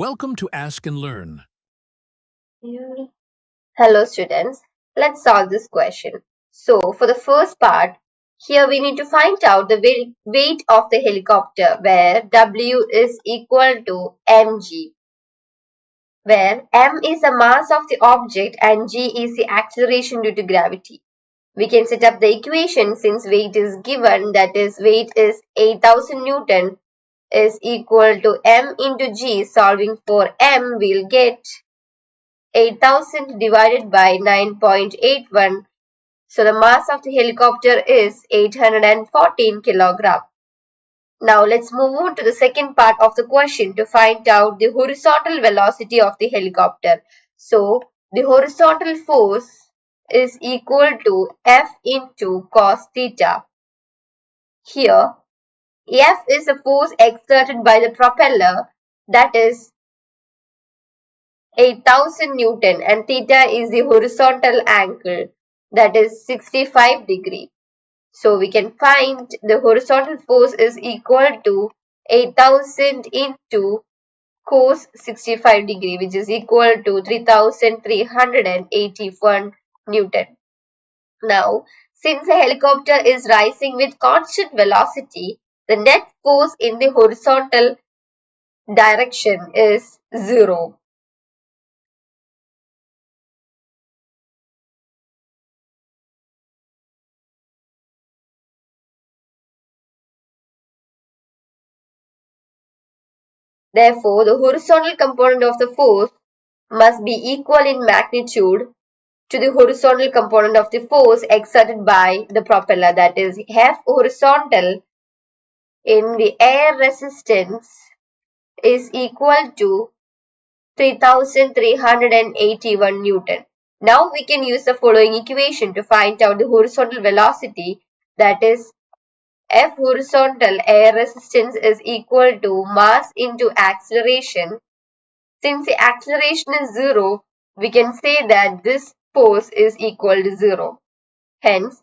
Welcome to Ask and Learn. Hello students, let's solve this question. So for the first part, here we need to find out the weight of the helicopter where W is equal to mg, where m is the mass of the object and g is the acceleration due to gravity. We can set up the equation since weight is given, that is weight is 8000 Newton is equal to m into g. Solving for m, we'll get 8000 divided by 9.81. So the mass of the helicopter is 814 kilogram. Now let's move on to the second part of the question to find out the horizontal velocity of the helicopter. So the horizontal force is equal to F into cos theta. Here F is the force exerted by the propeller, that is 8000 Newton, and theta is the horizontal angle, that is 65 degree. So we can find the horizontal force is equal to 8000 into cos 65 degree, which is equal to 3381 Newton. Now, since the helicopter is rising with constant velocity, the net force in the horizontal direction is 0. Therefore, the horizontal component of the force must be equal in magnitude to the horizontal component of the force exerted by the propeller, that is F horizontal in the air resistance is equal to 3381 Newton. Now we can use the following equation to find out the horizontal velocity, that is F horizontal air resistance is equal to mass into acceleration. Since the acceleration is 0, we can say that this force is equal to 0. Hence,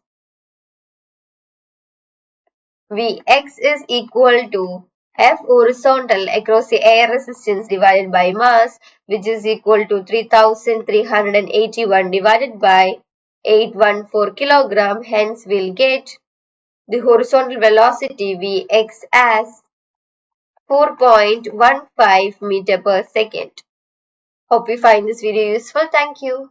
Vx is equal to F horizontal across the air resistance divided by mass, which is equal to 3381 divided by 814 kilogram. Hence, we'll get the horizontal velocity Vx as 4.15 meter per second. Hope you find this video useful. Thank you.